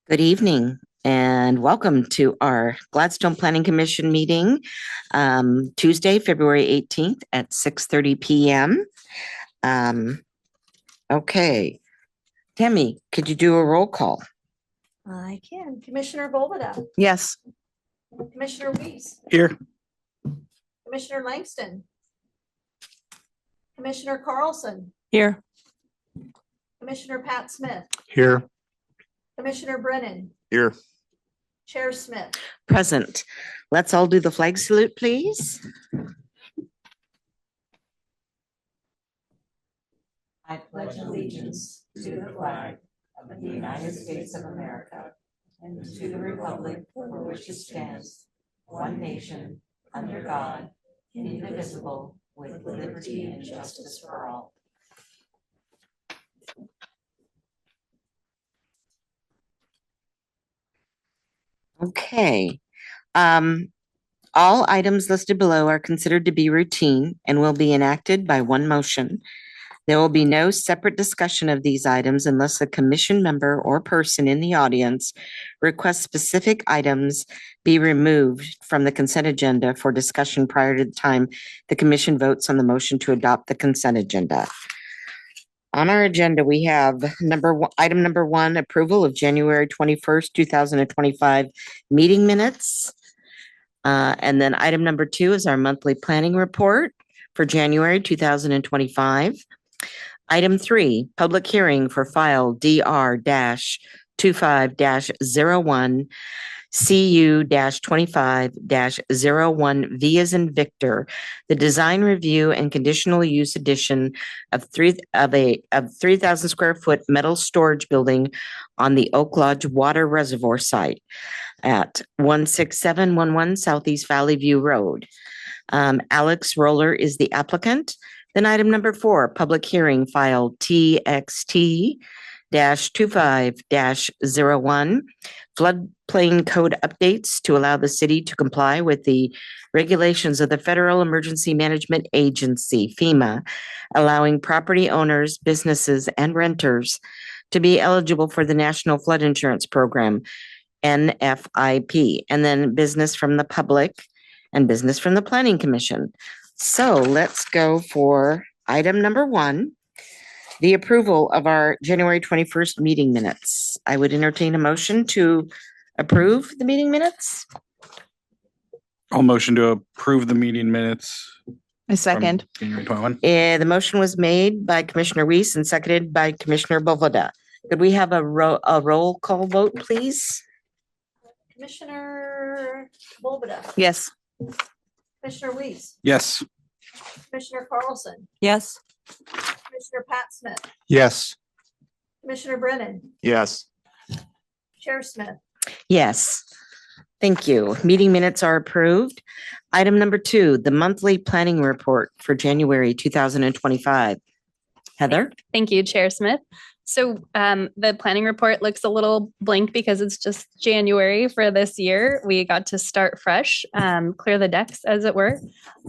Good evening and welcome to our Gladstone Planning Commission meeting, Tuesday, February 18th at 6:30 p.m. Okay, Tammy, could you do a roll call? I can. Commissioner Volbada, Yes. Commissioner Weiss, Here. Commissioner Langston, Commissioner Carlson, Here. Commissioner Pat Smith, Here. Commissioner Brennan, Here. Chair Smith. Present. Let's all do the flag salute, please. I pledge allegiance to the flag of the United States of America and to the republic for which it stands, one nation, under God, indivisible, with liberty and justice for all. Okay. All items listed below are considered to be routine and will be enacted by one motion. There will be no separate discussion of these items unless a commission member or person in the audience requests specific items be removed from the consent agenda for discussion prior to the time the commission votes on the motion to adopt the consent agenda. On our agenda, we have item number one, approval of January 21st, 2025 meeting minutes. And then item number two is our monthly planning report for January 2025. Item three, public hearing for file DR-25-01 CU-25-01 V as in Victor, the design review and conditional use addition of 3,000 square foot metal storage building on the Oak Lodge Water Reservoir site at 16711 Southeast Valley View Road. Alex Roller is the applicant. Then item number four, public hearing file TXT-25-01, floodplain code updates to allow the city to comply with the regulations of the Federal Emergency Management Agency, FEMA, allowing property owners, businesses, and renters to be eligible for the National Flood Insurance Program, NFIP, and then business from the public and business from the Planning Commission. So let's go for item number one, the approval of our January 21st meeting minutes. I would entertain a motion to approve the meeting minutes. I'll motion to approve the meeting minutes. A second. January 21. The motion was made by Commissioner Weiss and seconded by Commissioner Bovoda. Could we have a roll call vote, please? Commissioner Volbada, Yes. Commissioner Weiss, Yes. Commissioner Carlson, Yes. Commissioner Pat Smith, Yes. Commissioner Brennan, Yes. Chair Smith. Yes. Thank you. Meeting minutes are approved. Item number two, the monthly planning report for January 2025. Heather? Thank you, Chair Smith. So the planning report looks a little blank because it's just January for this year. We got to start fresh, clear the decks, as it were.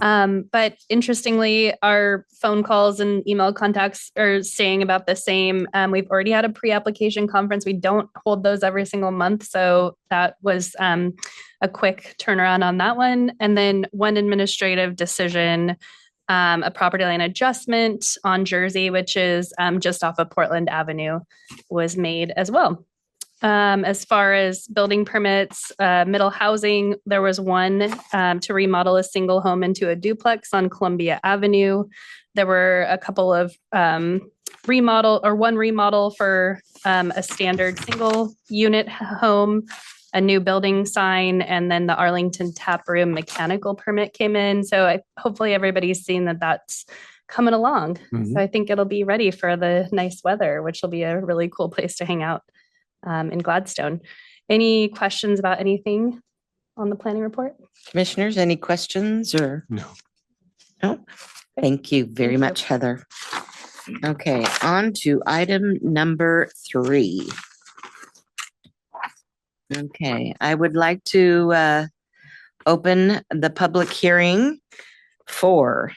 But interestingly, our phone calls and email contacts are staying about the same. We've already had a pre-application conference. We don't hold those every single month. So that was a quick turnaround on that one. And then one administrative decision, a property line adjustment on Jersey, which is just off of Portland Avenue, was made as well. As far as building permits, middle housing, there was one to remodel a single home into a duplex on Columbia Avenue. There were a couple of one remodel for a standard single unit home, a new building sign, and then the Arlington Tap Room mechanical permit came in. So hopefully everybody's seen that that's coming along. Mhm. So I think it'll be ready for the nice weather, which will be a really cool place to hang out in Gladstone. Any questions about anything on the planning report? Commissioners, any questions or? No. No? Thank you very much, Heather. Okay, on to item number three. Okay, I would like to open the public hearing for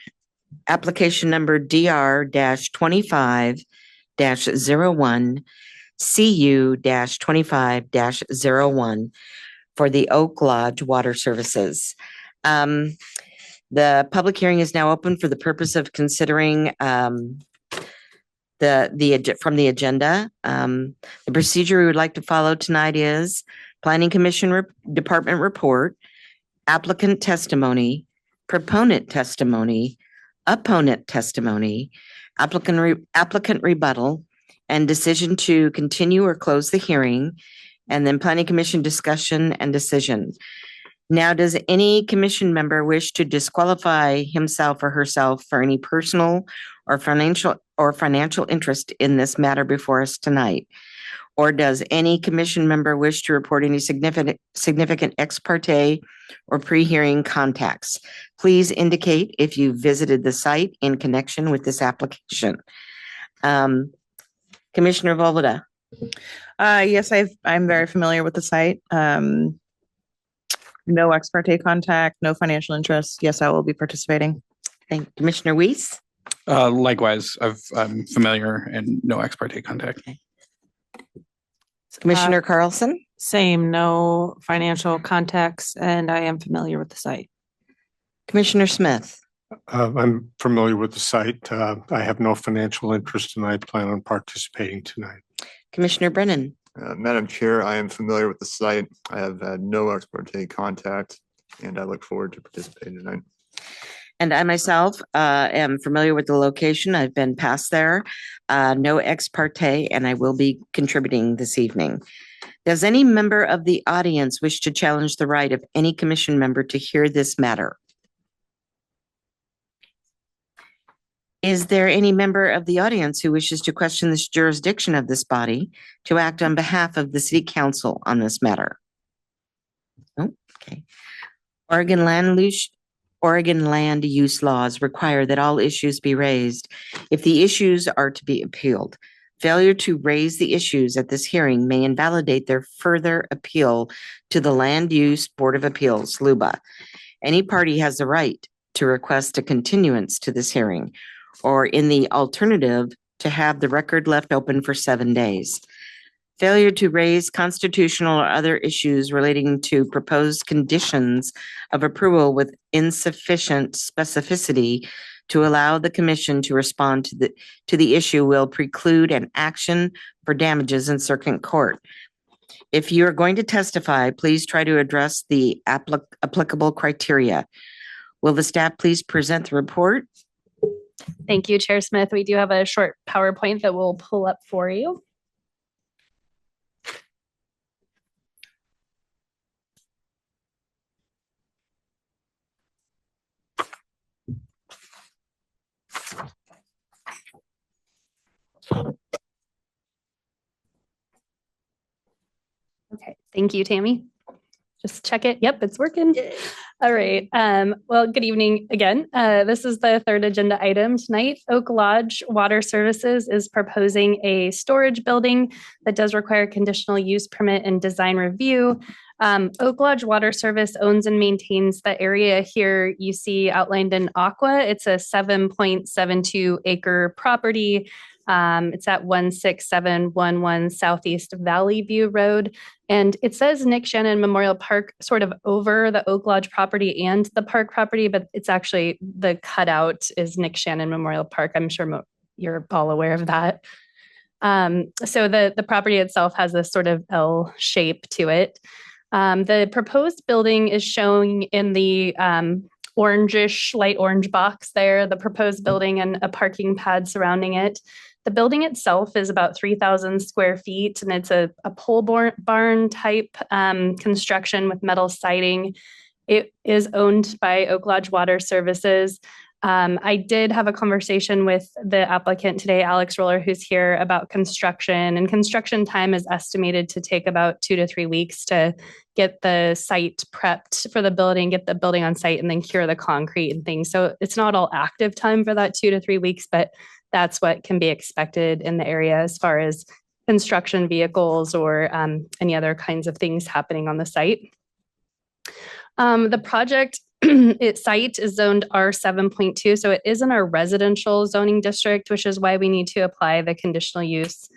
application number DR-25-01 CU-25-01 for the Oak Lodge Water Services. The public hearing is now open for the purpose of considering from the agenda. The procedure we would like to follow tonight is Planning Commission Department report, applicant testimony, proponent testimony, opponent testimony, applicant rebuttal, and decision to continue or close the hearing, and then Planning Commission discussion and decision. Now, does any commission member wish to disqualify himself or herself for any personal or financial interest in this matter before us tonight? Or does any commission member wish to report any significant ex parte or pre-hearing contacts? Please indicate if you visited the site in connection with this application. Commissioner Volbada. Yes, I'm very familiar with the site. No ex parte contact, no financial interest. Yes, I will be participating. Thank you. Commissioner Weiss. Likewise, I'm familiar and no ex parte contact. Commissioner Carlson. Same, no financial contacts, and I am familiar with the site. Commissioner Smith. I'm familiar with the site. I have no financial interest and I plan on participating tonight. Commissioner Brennan. Madam Chair, I am familiar with the site. I have had no ex parte contact and I look forward to participating tonight. And I myself am familiar with the location. I've been past there. No ex parte, and I will be contributing this evening. Does any member of the audience wish to challenge the right of any commission member to hear this matter? Is there any member of the audience who wishes to question this jurisdiction of this body to act on behalf of the city council on this matter? Oh, okay. Oregon land use laws require that all issues be raised if the issues are to be appealed. Failure to raise the issues at this hearing may invalidate their further appeal to the Land Use Board of Appeals, LUBA. Any party has the right to request a continuance to this hearing, or in the alternative, to have the record left open for 7 days. Failure to raise constitutional or other issues relating to proposed conditions of approval with insufficient specificity to allow the commission to respond to the issue will preclude an action for damages in circuit court. If you are going to testify, please try to address the applicable criteria. Will the staff please present the report? Thank you, Chair Smith. We do have a short PowerPoint that we'll pull up for you. Okay, thank you, Tammy. Just check it. Yep, it's working. All right. Well, good evening again. This is the third agenda item tonight. Oak Lodge Water Services is proposing a storage building that does require conditional use permit and design review. Oak Lodge Water Service owns and maintains the area here you see outlined in aqua. It's a 7.72 acre property. It's at 16711 Southeast Valley View Road. And it says Nick Shannon Memorial Park sort of over the Oak Lodge property and the park property, but it's actually the cutout is Nick Shannon Memorial Park. I'm sure you're all aware of that. So the property itself has this sort of L shape to it. The proposed building is showing in the orangish, light orange box there, the proposed building and a parking pad surrounding it. The building itself is about 3,000 square feet, and it's a pole barn type construction with metal siding. It is owned by Oak Lodge Water Services. I did have a conversation with the applicant today, Alex Roller, who's here, about construction. And construction time is estimated to take about 2 to 3 weeks to get the site prepped for the building, get the building on site, and then cure the concrete and things. So it's not all active time for that 2 to 3 weeks, but that's what can be expected in the area as far as construction vehicles or any other kinds of things happening on the site. The project site is zoned R7.2, so it is in our residential zoning district, which is why we need to apply the conditional use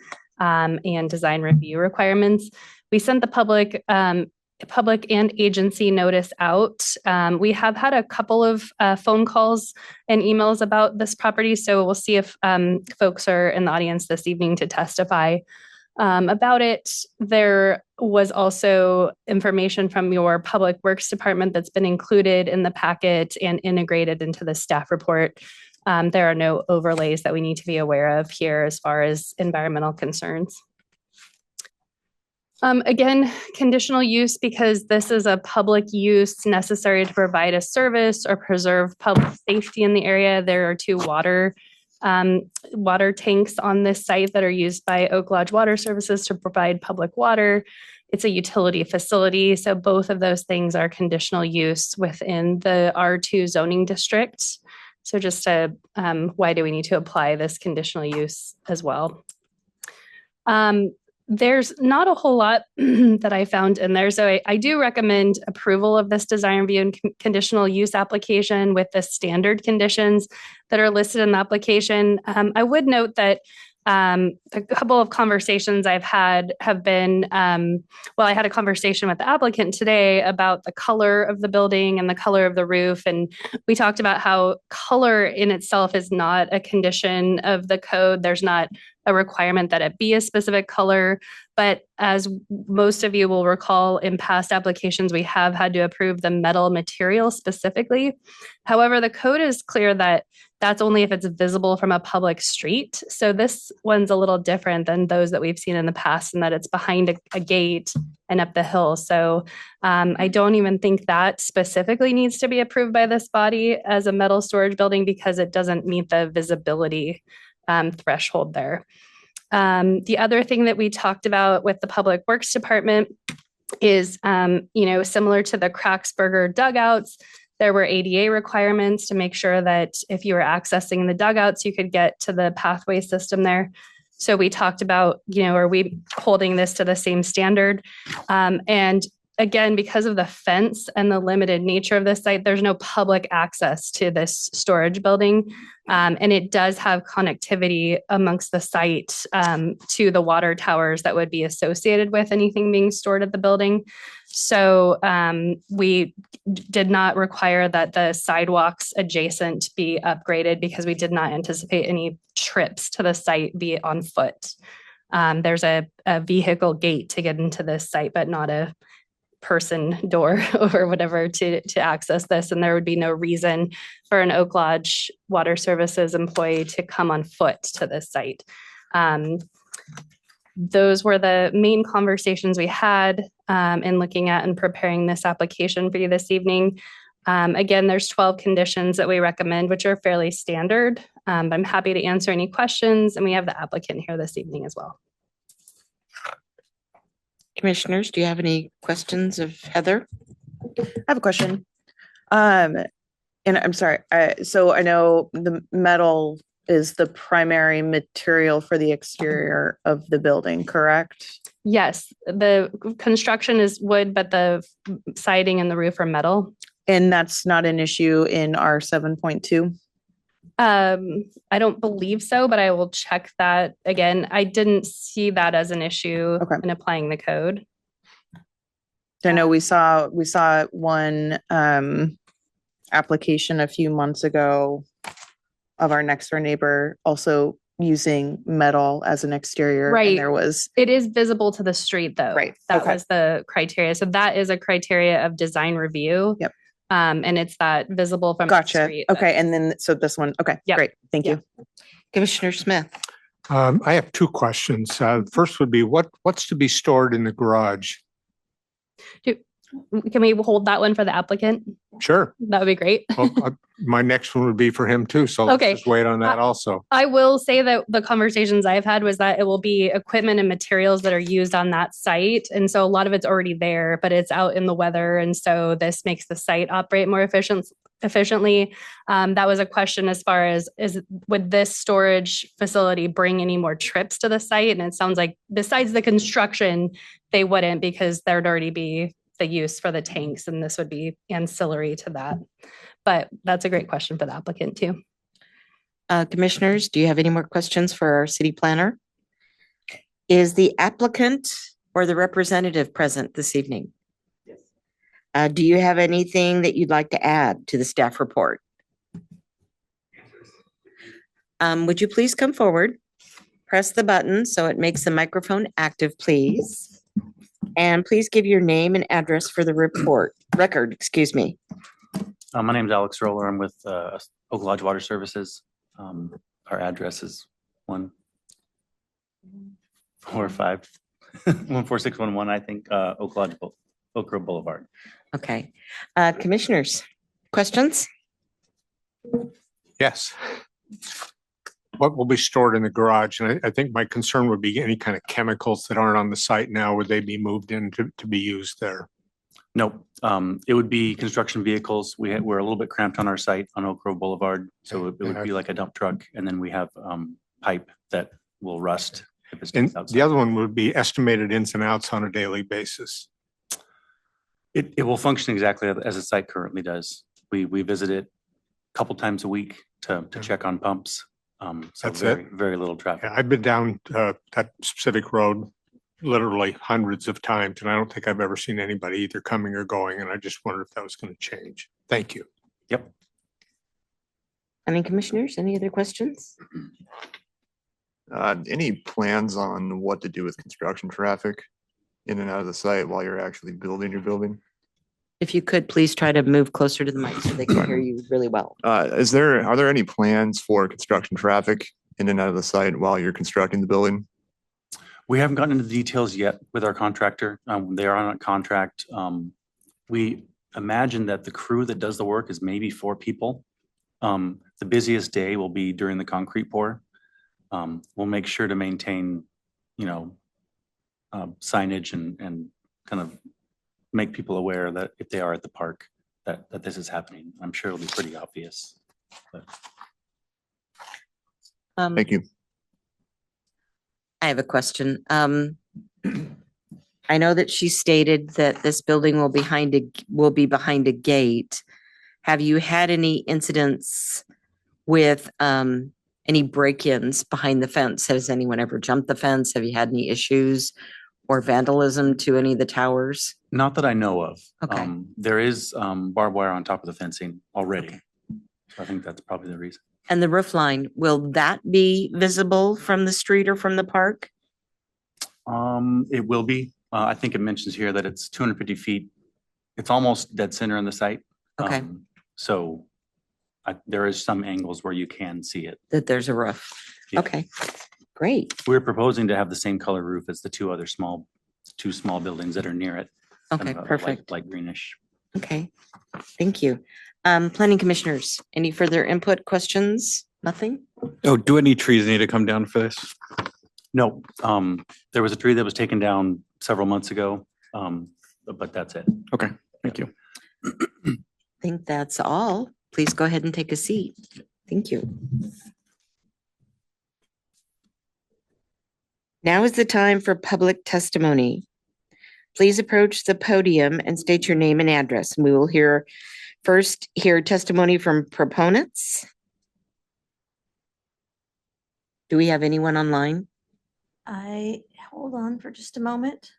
and design review requirements. We sent the public and agency notice out. We have had a couple of phone calls and emails about this property, so we'll see if folks are in the audience this evening to testify about it. There was also information from your Public Works Department that's been included in the packet and integrated into the staff report. There are no overlays that we need to be aware of here as far as environmental concerns. Again, conditional use, because this is a public use necessary to provide a service or preserve public safety in the area. There are two water tanks on this site that are used by Oak Lodge Water Services to provide public water. It's a utility facility, so both of those things are conditional use within the R2 zoning district. So just why do we need to apply this conditional use as well? There's not a whole lot that I found in there. So I do recommend approval of this design review and conditional use application with the standard conditions that are listed in the application. I would note that a couple of conversations I've had have been, I had a conversation with the applicant today about the color of the building and the color of the roof. And we talked about how color in itself is not a condition of the code. There's not a requirement that it be a specific color. But as most of you will recall, in past applications, we have had to approve the metal material specifically. However, the code is clear that that's only if it's visible from a public street. So this one's a little different than those that we've seen in the past, in that it's behind a gate and up the hill. So I don't even think that specifically needs to be approved by this body as a metal storage building, because it doesn't meet the visibility threshold there. The other thing that we talked about with the Public Works Department is, similar to the Kraxberger dugouts, there were ADA requirements to make sure that if you were accessing the dugouts, you could get to the pathway system there. So we talked about, are we holding this to the same standard? And again, because of the fence and the limited nature of this site, there's no public access to this storage building. And it does have connectivity amongst the site to the water towers that would be associated with anything being stored at the building. So we did not require that the sidewalks adjacent be upgraded, because we did not anticipate any trips to the site be on foot. There's a vehicle gate to get into this site, but not a person door or whatever to access this. And there would be no reason for an Oak Lodge Water Services employee to come on foot to this site. Those were the main conversations we had in looking at and preparing this application for you this evening. Again, there's 12 conditions that we recommend, which are fairly standard. I'm happy to answer any questions, and we have the applicant here this evening as well. Commissioners, do you have any questions of Heather? I have a question. And I'm sorry. So I know the metal is the primary material for the exterior of the building, correct? Yes, the construction is wood, but the siding and the roof are metal. And that's not an issue in our 7.2? I don't believe so, but I will check that again. I didn't see that as an issue in applying the code. I know we saw one application a few months ago of our next door neighbor also using metal as an exterior. Right. And there was. It is visible to the street though. Right. That was the criteria. So that is a criteria of design review. Yep. And it's that visible from the street. Okay. And then, so this one, okay, Yep. Great. Thank you. Commissioner Smith? I have two questions. First would be what's to be stored in the garage? Can we hold that one for the applicant? Sure. That would be great. Well, my next one would be for him too. So Okay. let's just wait on that also. I will say that the conversations I've had was that it will be equipment and materials that are used on that site. And so a lot of it's already there, but it's out in the weather. And so this makes the site operate more efficiently. That was a question as far as would this storage facility bring any more trips to the site? And it sounds like besides the construction, they wouldn't, because there'd already be the use for the tanks, and this would be ancillary to that. But that's a great question for the applicant too. Commissioners, do you have any more questions for our city planner? Is the applicant or the representative present this evening? Yes. Do you have anything that you'd like to add to the staff report? Would you please come forward? Press the button so it makes the microphone active, please. And please give your name and address for the record, excuse me. My name is Alex Roller. I'm with Oak Lodge Water Services. Our address is 14611, I think, Oak Grove Boulevard. Okay. Commissioners, questions? Yes. What will be stored in the garage? And I think my concern would be any kind of chemicals that aren't on the site now. Would they be moved in to be used there? Nope. It would be construction vehicles. We're a little bit cramped on our site on Oak Grove Boulevard. So it would be like a dump truck. And then we have pipe that will rust if it's And outside. the other one would be estimated ins and outs on a daily basis. It will function exactly as the site currently does. We visit it a couple times a week to check on pumps. So That's it? very little traffic. Yeah, I've been down that specific road literally hundreds of times, and I don't think I've ever seen anybody either coming or going. And I just wondered if that was going to change. Thank you. Yep. Any commissioners, any other questions? Any plans on what to do with construction traffic in and out of the site while you're actually building your building? If you could, please try to move closer to the mic so they can hear you really well. Are there any plans for construction traffic in and out of the site while you're constructing the building? We haven't gotten into the details yet with our contractor. They are on a contract. We imagine that the crew that does the work is maybe 4 people. The busiest day will be during the concrete pour. We'll make sure to maintain, signage and kind of make people aware that if they are at the park, that this is happening. I'm sure it'll be pretty obvious. But Thank you. I have a question. I know that she stated that this building will be behind a gate. Have you had any incidents with any break-ins behind the fence? Has anyone ever jumped the fence? Have you had any issues or vandalism to any of the towers? not that I know of. Okay. There is barbed wire on top of the fencing already. So I think that's probably the reason. And the roof line, will that be visible from the street or from the park? It will be. I think it mentions here that it's 250 feet. It's almost dead center in the site. Okay. So there is some angles where you can see it. That there's a roof? Yeah. Okay, great. We're proposing to have the same color roof as the two small buildings that are near it. kind Okay, of a light- perfect. Light greenish. Okay, thank you. Planning commissioners, any further input, questions? Nothing? Oh, do any trees need to come down for this? No, there was a tree that was taken down several months ago, but that's it. Okay, thank you. I think that's all. Please go ahead and take a seat. Thank you. Now is the time for public testimony. Please approach the podium and state your name and address. And we will hear testimony from proponents. Do we have anyone online? Hold on for just a moment.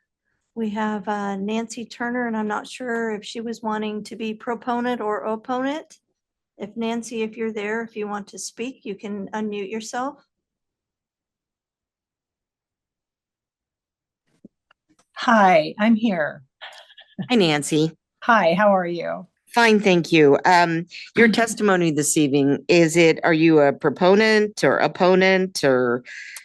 We have Nancy Turner, and I'm not sure if she was wanting to be proponent or opponent. If Nancy, if you're there, if you want to speak, you can unmute yourself. Hi, I'm here. Hi, Nancy. Hi, how are you? Fine, thank you. Your testimony this evening, are you a proponent or opponent, or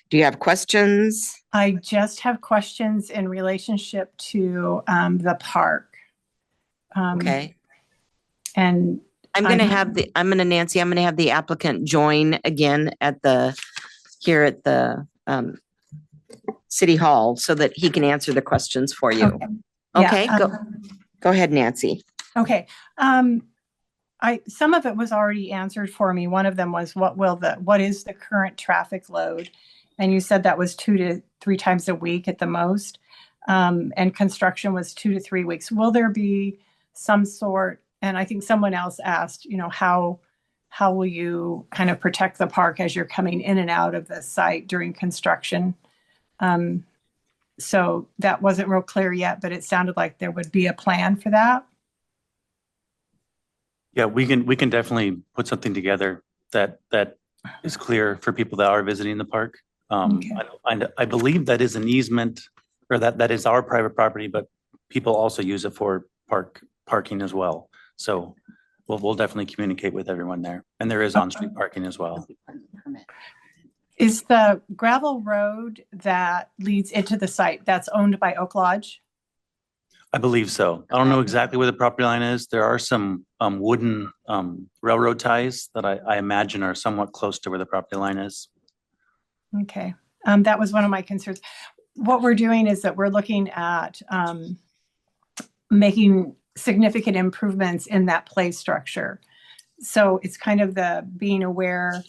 do you have questions? I just have questions in relationship to the park. Okay. And Nancy, I'm gonna have the applicant join again here at the City Hall so that he can answer the questions for you. Okay. Okay, go ahead, Nancy. Okay. Some of it was already answered for me. One of them was what is the current traffic load? And you said that was 2 to 3 times a week at the most. And construction was 2 to 3 weeks. Will there be some sort, and I think someone else asked, how will you kind of protect the park as you're coming in and out of the site during construction? So that wasn't real clear yet, but it sounded like there would be a plan for that. Yeah, we can definitely put something together that is clear for people that are visiting the park. Okay. I believe that is an easement, or that is our private property, but people also use it for parking as well. So we'll definitely communicate with everyone there. And there is on-street parking as well. Is the gravel road that leads into the site, that's owned by Oak Lodge? I believe so. I don't know exactly where the property line is. There are some wooden railroad ties that I imagine are somewhat close to where the property line is. Okay, that was one of my concerns. What we're doing is that we're looking at making significant improvements in that play structure. So it's kind of the being aware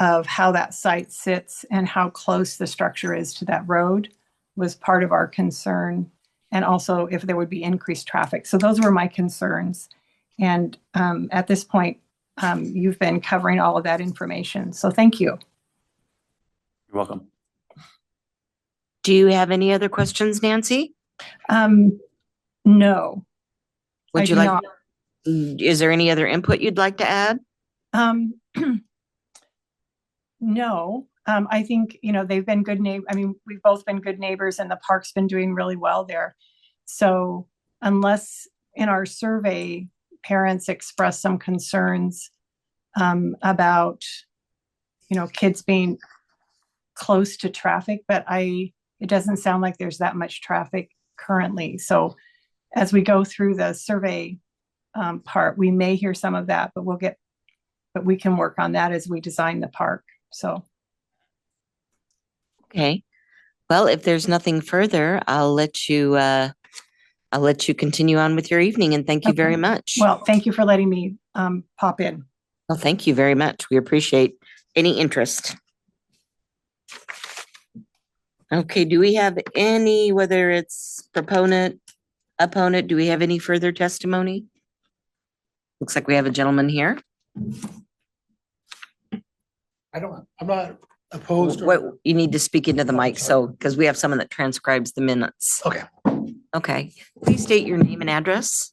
of how that site sits and how close the structure is to that road was part of our concern. And also if there would be increased traffic. So those were my concerns. And at this point, you've been covering all of that information. So thank you. You're welcome. Do you have any other questions, Nancy? No. Would I you do like, not. is there any other input you'd like to add? No, I think, they've been good we've both been good neighbors and the park's been doing really well there. So unless in our survey, parents express some concerns about, kids being close to traffic, but it doesn't sound like there's that much traffic currently. So as we go through the survey part, we may hear some of that, but we can work on that as we design the park. So. Okay. Well, if there's nothing further, I'll let you continue on with your evening, and thank you very much. Well, thank you for letting me pop in. Well, thank you very much. We appreciate any interest. Okay, do we have any, whether it's proponent, opponent, do we have any further testimony? Looks like we have a gentleman here. I'm not opposed. What, you need to speak into the mic, because we have someone that transcribes the minutes. Okay. Okay, please state your name and address.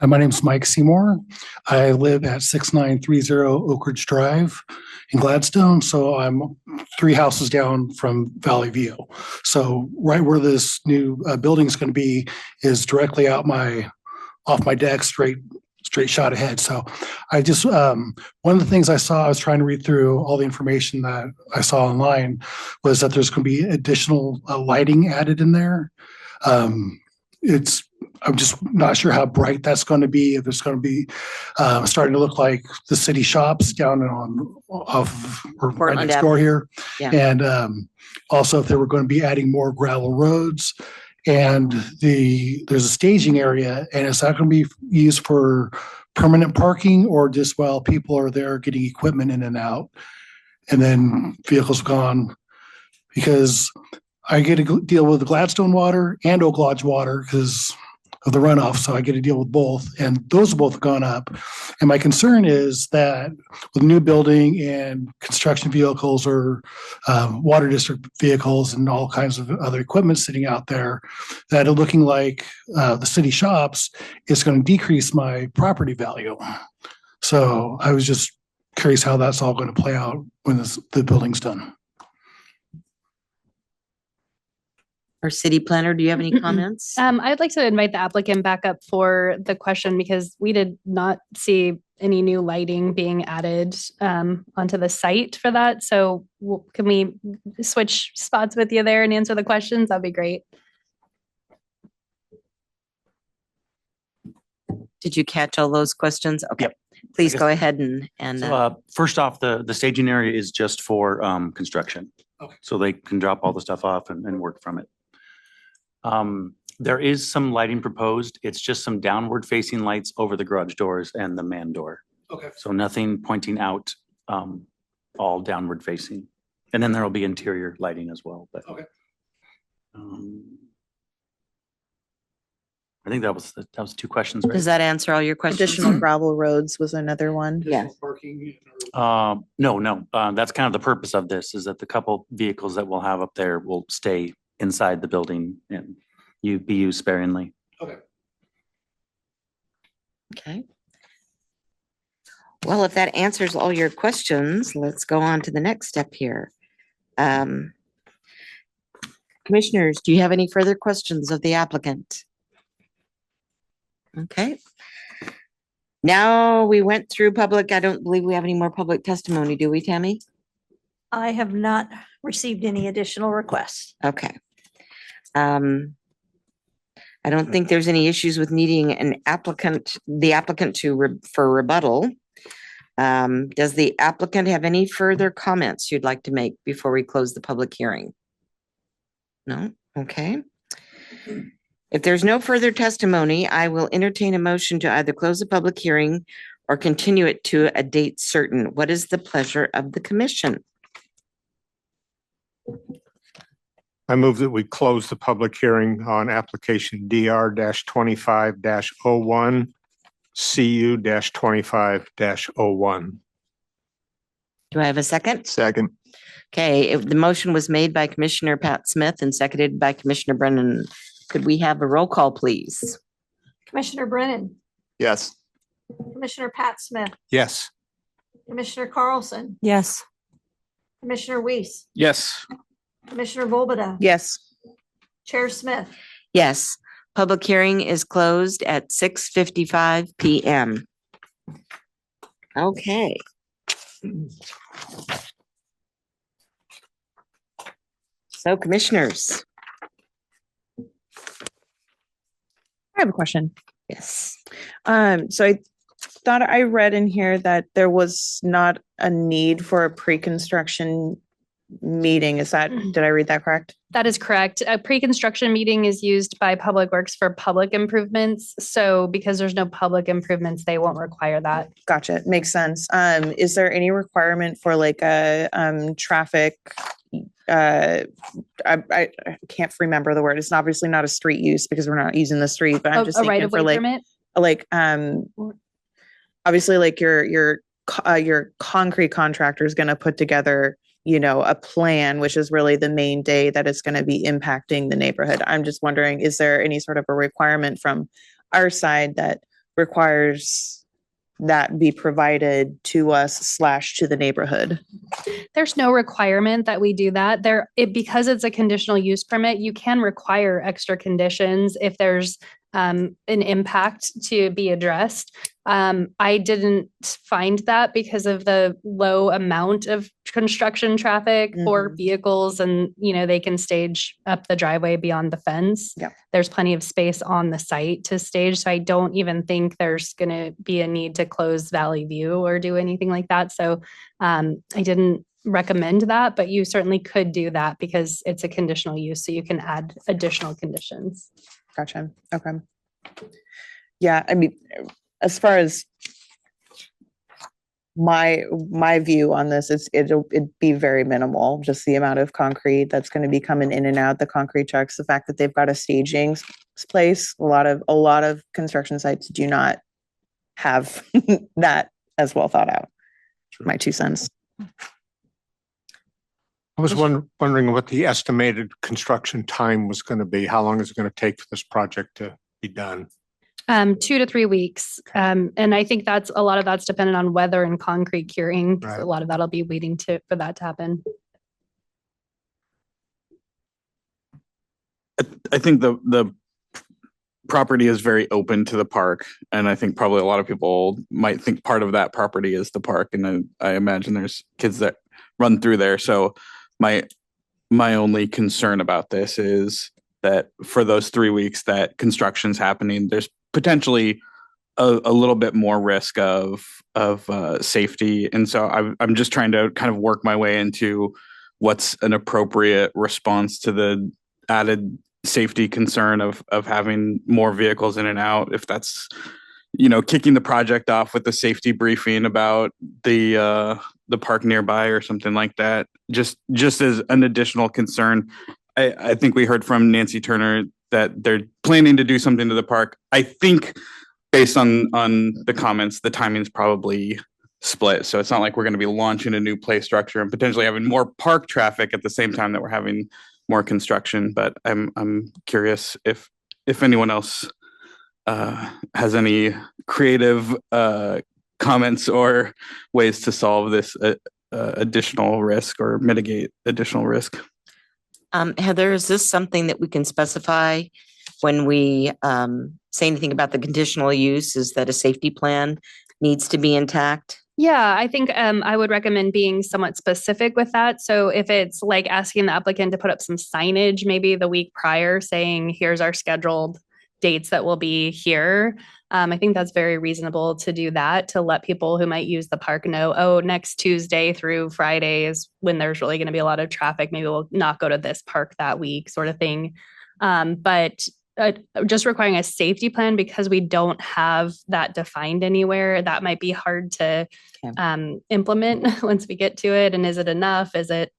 My name's Mike Seymour. I live at 6930 Oak Ridge Drive in Gladstone. So I'm 3 houses down from Valley View. So right where this new building is going to be is directly off my deck, straight shot ahead. So I just, one of the things I saw, I was trying to read through all the information that I saw online, was that there's going to be additional lighting added in there. I'm just not sure how bright that's going to be. If it's going to be starting to look like the city shops down right next door here. Yeah. And also if they were going to be adding more gravel roads. And there's a staging area, and is that going to be used for permanent parking or just while people are there getting equipment in and out and then vehicles gone? Because I get to deal with the Gladstone water and Oak Lodge water because of the runoff. So I get to deal with both, and those have both gone up. And my concern is that with new building and construction vehicles or water district vehicles and all kinds of other equipment sitting out there, that are looking like the city shops is going to decrease my property value. So I was just curious how that's all going to play out when the building's done. Our city planner, do you have any comments? I'd like to invite the applicant back up for the question because we did not see any new lighting being added onto the site for that. So can we switch spots with you there and answer the questions? That'd be great. Did you catch all those questions? Okay, Yep. Please go ahead and. So, first off, the staging area is just for construction. Okay. So they can drop all the stuff off and work from it. There is some lighting proposed. It's just some downward facing lights over the garage doors and the man door. Okay. So nothing pointing out, all downward facing. And then there will be interior lighting as well, but. Okay. I think that was 2 questions, right? Does that answer all your questions? Additional gravel roads was another one. Yeah. Parking. No. That's kind of the purpose of this, is that the couple vehicles that we'll have up there will stay inside the building and you be used sparingly. Okay. Well, if that answers all your questions, let's go on to the next step here. Commissioners, do you have any further questions of the applicant? Okay. Now we went through public. I don't believe we have any more public testimony, do we, Tammy? I have not received any additional requests. Okay. I don't think there's any issues with needing the applicant for rebuttal. Does the applicant have any further comments you'd like to make before we close the public hearing? No? Okay. If there's no further testimony, I will entertain a motion to either close the public hearing or continue it to a date certain. What is the pleasure of the commission? I move that we close the public hearing on application DR-25-01, CU-25-01. Do I have a second? Second. Okay, the motion was made by Commissioner Pat Smith and seconded by Commissioner Brennan. Could we have a roll call, please? Commissioner Brennan, Yes. Commissioner Pat Smith, Yes. Commissioner Carlson, Yes. Commissioner Weiss, Yes. Commissioner Volbada, Yes. Chair Smith. Yes, public hearing is closed at 6:55 PM. Okay. So commissioners, I have a question. yes. So I thought I read in here that there was not a need for a pre-construction meeting. Did I read that correct? That is correct. A pre-construction meeting is used by Public Works for public improvements. So because there's no public improvements, they won't require that. Gotcha. Makes sense. Is there any requirement for like a traffic? I can't remember the word. It's obviously not a street use because we're not using the street, but I'm just A thinking right-of-way for permit? obviously like your concrete contractor is going to put together, a plan, which is really the main day that it's going to be impacting the neighborhood. I'm just wondering, is there any sort of a requirement from our side that requires that be provided to us / to the neighborhood? There's no requirement that we do that. Because it's a conditional use permit, you can require extra conditions if there's an impact to be addressed. I didn't find that because of the low amount of construction traffic for vehicles and, they can stage up the driveway beyond the fence. Yeah. There's plenty of space on the site to stage. So I don't even think there's going to be a need to close Valley View or do anything like that. So I didn't recommend that, but you certainly could do that because it's a conditional use. So you can add additional conditions. Gotcha. Okay. Yeah. I mean, as far as my view on this is it'd be very minimal, just the amount of concrete that's going to be coming in and out, the concrete trucks, the fact that they've got a staging place. A lot of construction sites do not have that as well thought out. My 2 cents. I was wondering what the estimated construction time was going to be. How long is it going to take for this project to be done? 2 to 3 weeks. And I think a lot of that's dependent on weather and concrete curing. Right. A lot of that'll be waiting for that to happen. I think the property is very open to the park. And I think probably a lot of people might think part of that property is the park. And I imagine there's kids that run through there. So my only concern about this is that for those 3 weeks that construction's happening, there's potentially a little bit more risk of safety. And so I'm just trying to kind of work my way into what's an appropriate response to the added safety concern of having more vehicles in and out. If that's, kicking the project off with a safety briefing about the park nearby or something like that, just as an additional concern. I think we heard from Nancy Turner that they're planning to do something to the park. I think based on the comments, the timing's probably split. So it's not like we're going to be launching a new play structure and potentially having more park traffic at the same time that we're having more construction, but I'm curious if anyone else has any creative comments or ways to solve this additional risk or mitigate additional risk. Heather, is this something that we can specify when we say anything about the conditional use? Is that a safety plan needs to be intact? Yeah, I think I would recommend being somewhat specific with that. So if it's like asking the applicant to put up some signage, maybe the week prior saying, here's our scheduled dates that will be here. I think that's very reasonable to do that, to let people who might use the park know, oh, next Tuesday through Friday is when there's really going to be a lot of traffic. Maybe we'll not go to this park that week, sort of thing. But just requiring a safety plan, because we don't have that defined anywhere, that might be hard to implement once we get to it. And is it enough? Is it,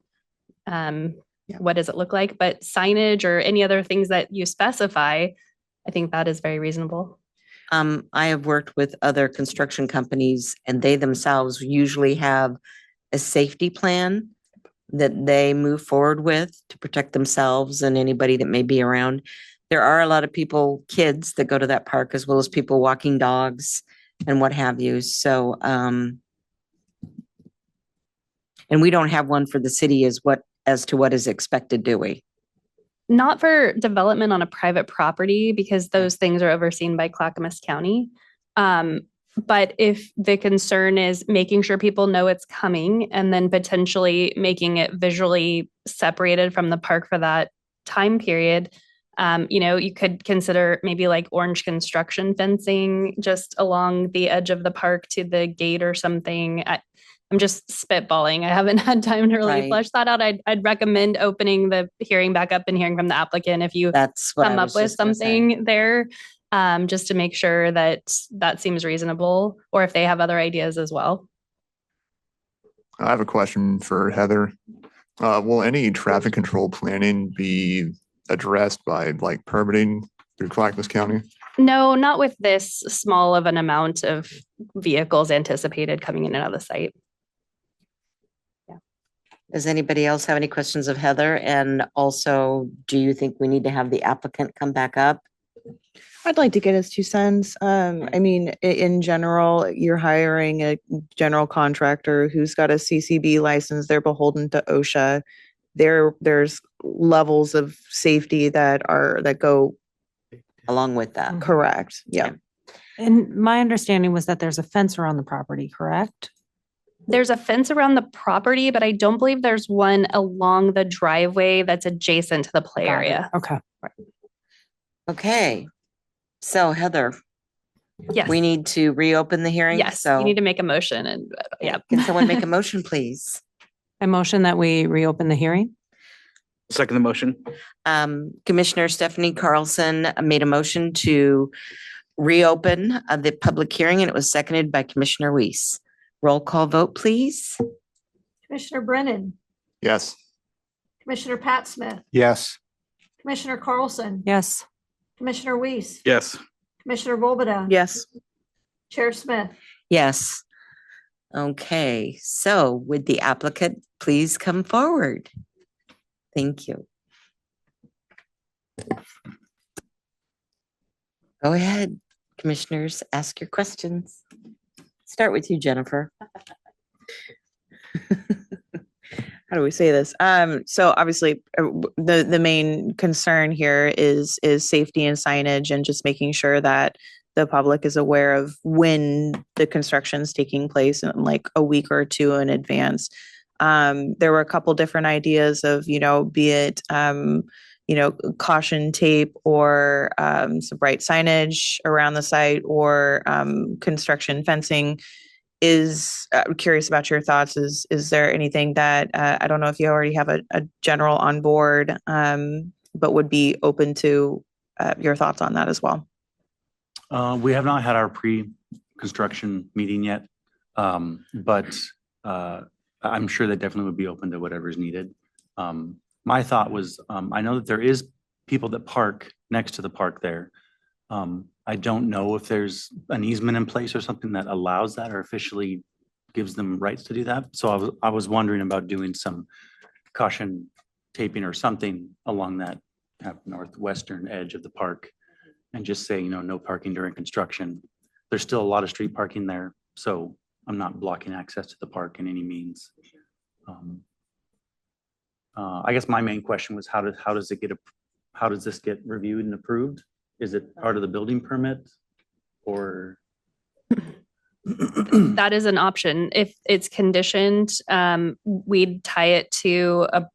what does it look like? But signage or any other things that you specify, I think that is very reasonable. I have worked with other construction companies, and they themselves usually have a safety plan that they move forward with to protect themselves and anybody that may be around. There are a lot of people, kids that go to that park, as well as people walking dogs and what have you. So, and we don't have one for the city as to what is expected, do we? Not for development on a private property, because those things are overseen by Clackamas County. But if the concern is making sure people know it's coming and then potentially making it visually separated from the park for that time period, you could consider maybe like orange construction fencing just along the edge of the park to the gate or something. I'm just spitballing. I haven't had time to really flesh that out. I'd recommend opening the hearing back up and hearing from the applicant if you come up with something there, just to make sure that that seems reasonable, or if they have other ideas as well. I have a question for Heather. Will any traffic control planning be addressed by like permitting through Clackamas County? No, not with this small of an amount of vehicles anticipated coming in and out of the site. Does anybody else have any questions of Heather? And also, do you think we need to have the applicant come back up? I'd like to get his 2 cents. I mean, in general, you're hiring a general contractor who's got a CCB license. They're beholden to OSHA. There's levels of safety that go along with that. Correct. Yeah. And my understanding was that there's a fence around the property, correct? There's a fence around the property, but I don't believe there's one along the driveway that's adjacent to the play area. Okay. Okay. So Heather, Yes. we need to reopen the hearing. Yes, So you need to make a motion and yeah. can someone make a motion, please? I motion that we reopen the hearing. Second the motion. Commissioner Stephanie Carlson made a motion to reopen the public hearing, and it was seconded by Commissioner Weiss. Roll call vote, please. Commissioner Brennan, Yes. Commissioner Pat Smith, Yes. Commissioner Carlson, Yes. Commissioner Weiss, Yes. Commissioner Volbada. Yes. Chair Smith. Yes. Okay, so would the applicant please come forward? Thank you. Go ahead, commissioners, ask your questions. Start with you, Jennifer. How do we say this? So obviously the main concern here is safety and signage, and just making sure that the public is aware of when the construction is taking place in like a week or 2 in advance. There were a couple different ideas of, be it, caution tape or some bright signage around the site, or construction fencing. I'm curious about your thoughts. Is there anything that, I don't know if you already have a general on board, but would be open to your thoughts on that as well? We have not had our pre-construction meeting yet, but I'm sure that definitely would be open to whatever is needed. My thought was, I know that there is people that park next to the park there. I don't know if there's an easement in place or something that allows that or officially gives them rights to do that. So I was wondering about doing some caution taping or something along that northwestern edge of the park and just say, no parking during construction. There's still a lot of street parking there, so I'm not blocking access to the park in any means. I guess my main question was how does this get reviewed and approved? Is it part of the building permit or? That is an option. If it's conditioned, we'd tie it to a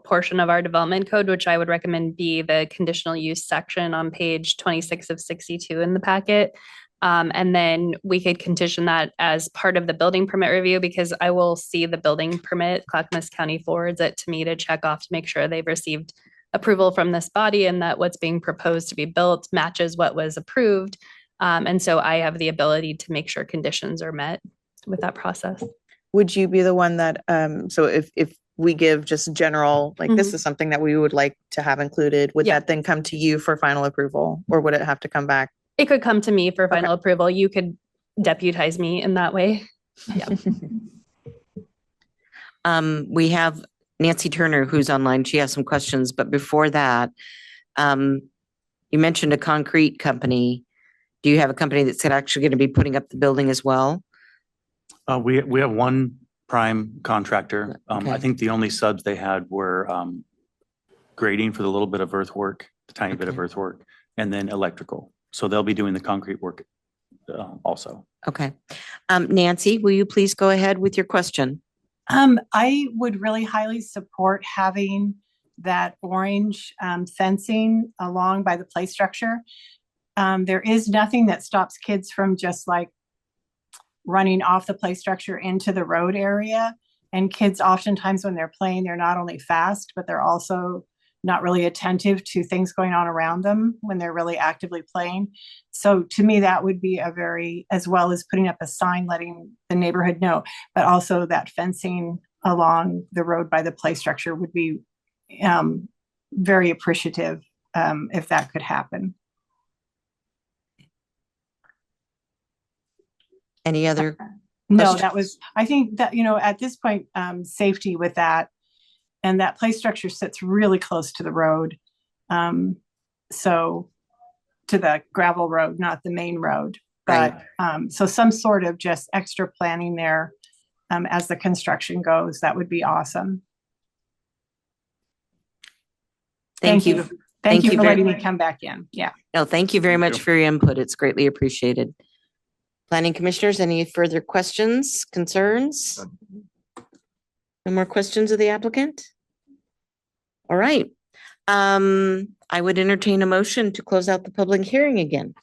portion of our development code, which I would recommend be the conditional use section on page 26 of 62 in the packet. And then we could condition that as part of the building permit review, because I will see the building permit. Clackamas County forwards it to me to check off to make sure they've received approval from this body and that what's being proposed to be built matches what was approved. And so I have the ability to make sure conditions are met with that process. Would you be the one that, so if we give just general, like this is something that we would like to have included, would that then come to you for final approval, or would it have to come back? It could come to me for final approval. You could deputize me in that way. Yeah. We have Nancy Turner who's online. She has some questions, but before that, you mentioned a concrete company. Do you have a company that's actually going to be putting up the building as well? We have one prime contractor. I think the only subs they had were grading for the little bit of earthwork, the tiny bit of earthwork, and then electrical. So they'll be doing the concrete work also. Okay. Nancy, will you please go ahead with your question? I would really highly support having that orange fencing along by the play structure. There is nothing that stops kids from just like running off the play structure into the road area. And kids oftentimes when they're playing, they're not only fast, but they're also not really attentive to things going on around them when they're really actively playing. So to me, that would be as well as putting up a sign letting the neighborhood know, but also that fencing along the road by the play structure would be very appreciative if that could happen. Any other? No, I think that, at this point, safety with that. And that play structure sits really close to the road. So to the gravel road, not the main road. But so some sort of just extra planning there as the construction goes, that would be awesome. Thank you. Thank you for letting me come back in. Yeah. No, thank you very much for your input. It's greatly appreciated. Planning commissioners, any further questions, concerns? No more questions of the applicant? All right. I would entertain a motion to close out the public hearing again.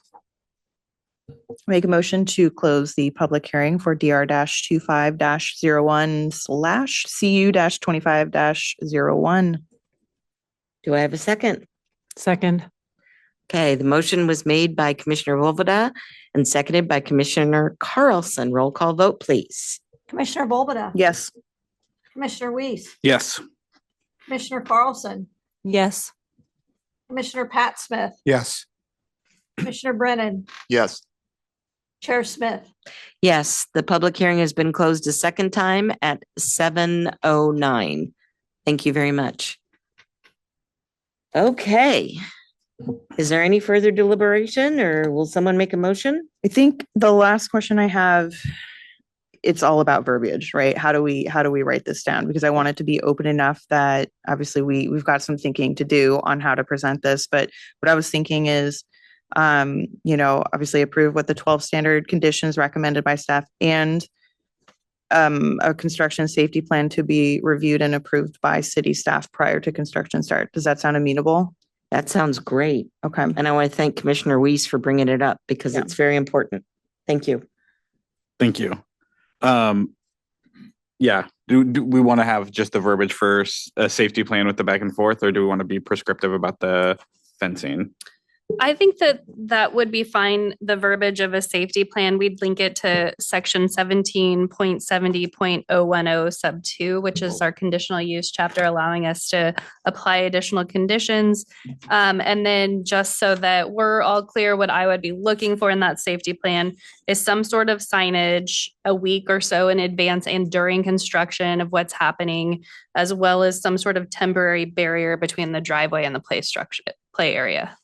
Make a motion to close the public hearing for DR-25-01/CU-25-01. Do I have a second? Second. Okay, the motion was made by Commissioner Volbada and seconded by Commissioner Carlson. Roll call vote, please. Commissioner Volbada. Yes. Commissioner Weiss. Yes. Commissioner Carlson. Yes. Commissioner Pat Smith. Yes. Commissioner Brennan. Yes. Chair Smith. Yes, the public hearing has been closed a second time at 7:09. Thank you very much. Okay. Is there any further deliberation or will someone make a motion? I think the last question I have, it's all about verbiage, right? How do we write this down? Because I want it to be open enough that obviously we've got some thinking to do on how to present this. But what I was thinking is, obviously approve what the 12 standard conditions recommended by staff and a construction safety plan to be reviewed and approved by city staff prior to construction start. Does that sound amenable? That sounds great. Okay. And I want to thank Commissioner Weiss for bringing it up because it's very important. Thank you. Thank you. Yeah. Do we want to have just the verbiage for a safety plan with the back and forth, or do we want to be prescriptive about the fencing? I think that would be fine. The verbiage of a safety plan, we'd link it to section 17.70.010 sub 2, which is our conditional use chapter, allowing us to apply additional conditions. And then just so that we're all clear, what I would be looking for in that safety plan is some sort of signage a week or so in advance and during construction of what's happening, as well as some sort of temporary barrier between the driveway and the play area.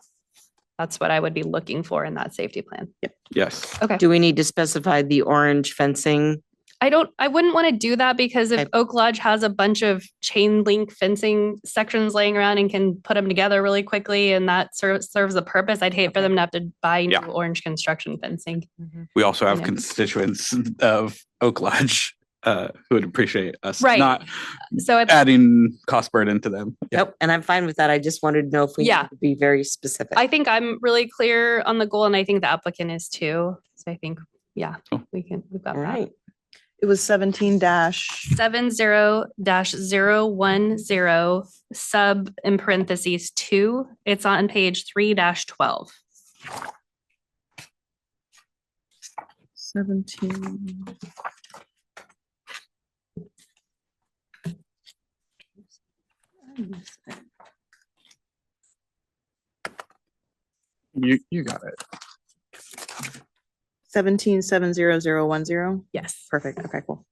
That's what I would be looking for in that safety plan. Yep. Yes. Okay. Do we need to specify the orange fencing? I wouldn't want to do that because if Okay. Oak Lodge has a bunch of chain link fencing sections laying around and can put them together really quickly and that serves a purpose, I'd hate for them to have to buy new Yeah. orange construction fencing. We also have Yeah. constituents of Oak Lodge who would appreciate us Right. not So it's, adding cost burden to them. Yeah. Nope, and I'm fine with that. I just wanted to know if we Yeah. need to be very specific. I think I'm really clear on the goal and I think the applicant is too. So I think, yeah, Cool. we've got All that. right. It was 17-. 70-010 sub in parentheses 2. It's on page 3-12. 17. You got it. 17-70010. Yes. Perfect. Okay, cool.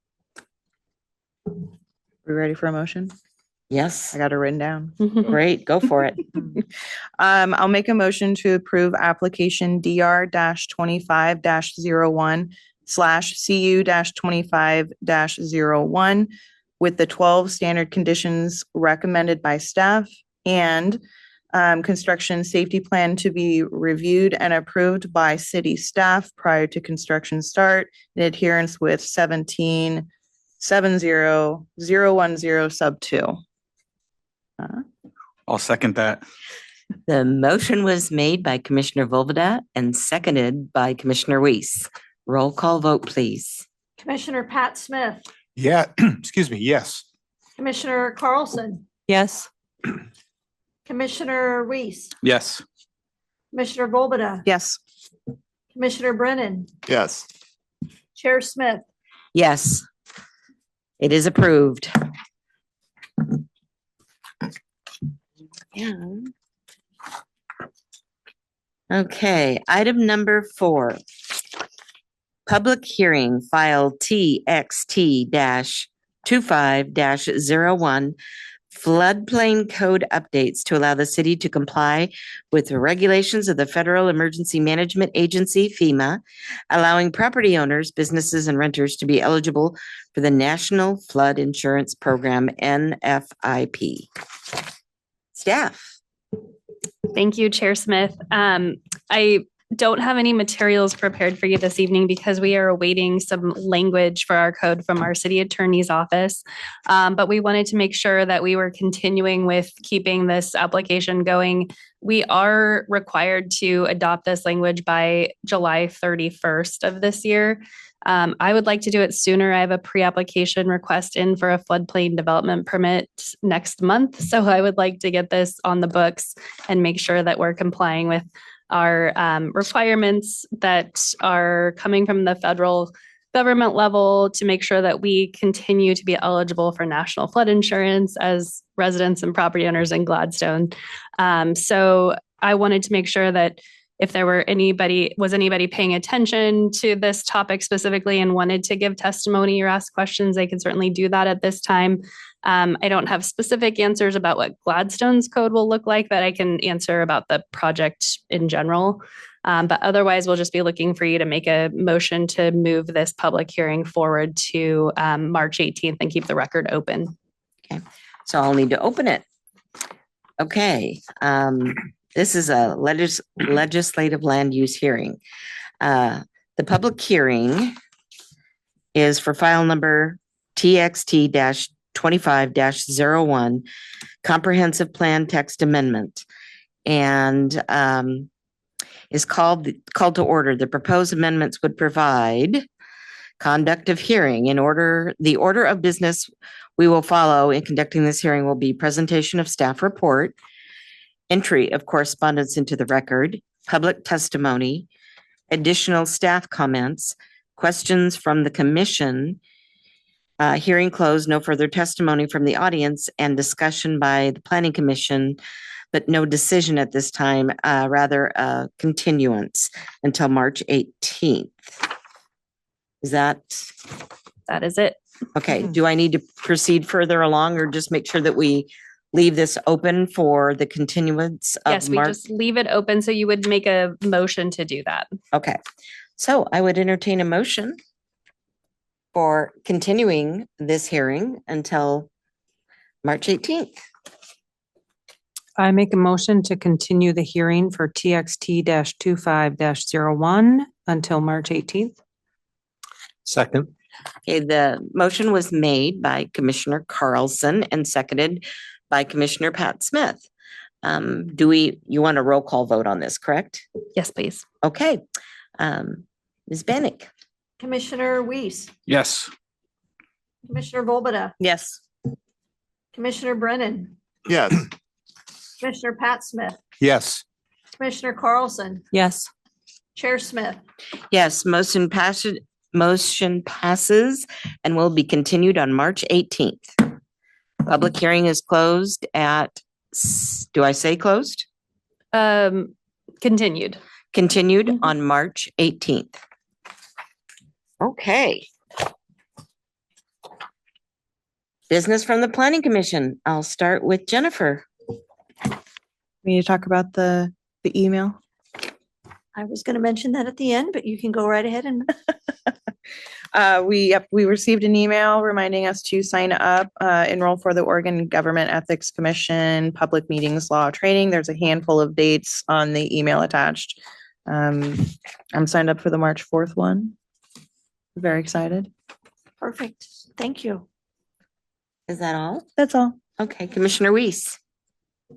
We ready for a motion? Yes, I got it written down. great, go for it. I'll make a motion to approve application DR-25-01/CU-25-01 with the 12 standard conditions recommended by staff and construction safety plan to be reviewed and approved by city staff prior to construction start in adherence with 17-70010 sub 2. I'll second that. The motion was made by Commissioner Volvadat and seconded by Commissioner Weiss. Roll call vote, please. Commissioner Pat Smith, Yeah, excuse me, yes. Commissioner Carlson, Yes. Commissioner Reese, Yes. Commissioner Volbada, Yes. Commissioner Brennan, Yes. Chair Smith. Yes, it is approved. Okay, item number 4. Public hearing file TXT-25-01 floodplain code updates to allow the city to comply with the regulations of the Federal Emergency Management Agency, FEMA, allowing property owners, businesses, and renters to be eligible for the National Flood Insurance Program, NFIP. Staff. Thank you, Chair Smith. I don't have any materials prepared for you this evening because we are awaiting some language for our code from our city attorney's office. But we wanted to make sure that we were continuing with keeping this application going. We are required to adopt this language by July 31st of this year. I would like to do it sooner. I have a pre-application request in for a floodplain development permit next month. So I would like to get this on the books and make sure that we're complying with our requirements that are coming from the federal government level to make sure that we continue to be eligible for national flood insurance as residents and property owners in Gladstone. So I wanted to make sure that if there were anybody paying attention to this topic specifically and wanted to give testimony or ask questions, they can certainly do that at this time. I don't have specific answers about what Gladstone's code will look like, but I can answer about the project in general. But otherwise, we'll just be looking for you to make a motion to move this public hearing forward to March 18th and keep the record open. Okay, so I'll need to open it. Okay, this is a legislative land use hearing. The public hearing is for file number TXT-25-01, comprehensive plan text amendment. And is called to order. The proposed amendments would provide conduct of hearing. The order of business we will follow in conducting this hearing will be presentation of staff report, entry of correspondence into the record, public testimony, additional staff comments, questions from the commission, hearing closed, no further testimony from the audience, and discussion by the planning commission, but no decision at this time, rather a continuance until March 18th. Is that That is it. okay? Do I need to proceed further along or just make sure that we leave this open for the continuance of Yes, we March? just leave it open. So you would make a motion to do that. Okay, so I would entertain a motion for continuing this hearing until March 18th. I make a motion to continue the hearing for TXT 25-01 until March 18th. Second. Okay, the motion was made by Commissioner Carlson and seconded by Commissioner Pat Smith. You want a roll call vote on this, correct? Yes, please. Okay. Ms. Bannick? Commissioner Weiss, Yes. Commissioner Volbada, Yes. Commissioner Brennan, Yes. Commissioner Pat Smith, Yes. Commissioner Carlson, Yes. Chair Smith. Yes, motion passes and will be continued on March 18th. Public hearing is closed at, do I say closed? Continued. Continued on March 18th. Okay. Business from the Planning Commission. I'll start with Jennifer. We need to talk about the email. I was going to mention that at the end, but you can go right ahead and We received an email reminding us to sign up, enroll for the Oregon Government Ethics Commission Public Meetings Law Training. There's a handful of dates on the email attached. I'm signed up for the March 4th one. Very excited. perfect. Thank you. Is that all? That's all. Okay, Commissioner Weiss.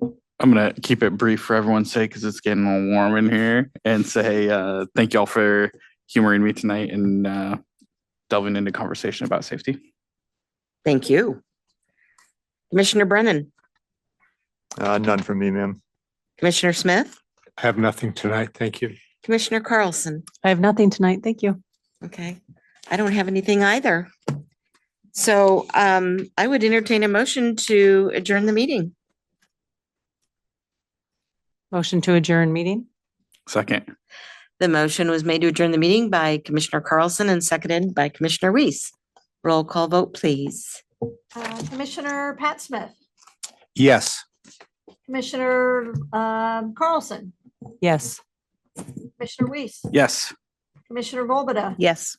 I'm going to keep it brief for everyone's sake because it's getting a little warm in here and say thank y'all for humoring me tonight and delving into conversation about safety. Thank you. Commissioner Brennan. None from me, ma'am. Commissioner Smith. I have nothing tonight. Thank you. Commissioner Carlson. I have nothing tonight. Thank you. Okay, I don't have anything either. So I would entertain a motion to adjourn the meeting. Motion to adjourn meeting. Second. The motion was made to adjourn the meeting by Commissioner Carlson and seconded by Commissioner Weiss. Roll call vote, please. Commissioner Pat Smith, Yes. Commissioner Carlson, Yes. Commissioner Weiss, Yes. Commissioner Volbada, Yes.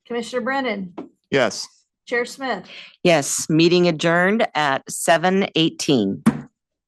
Commissioner Brennan, Yes. Chair Smith. Yes, meeting adjourned at 7:18.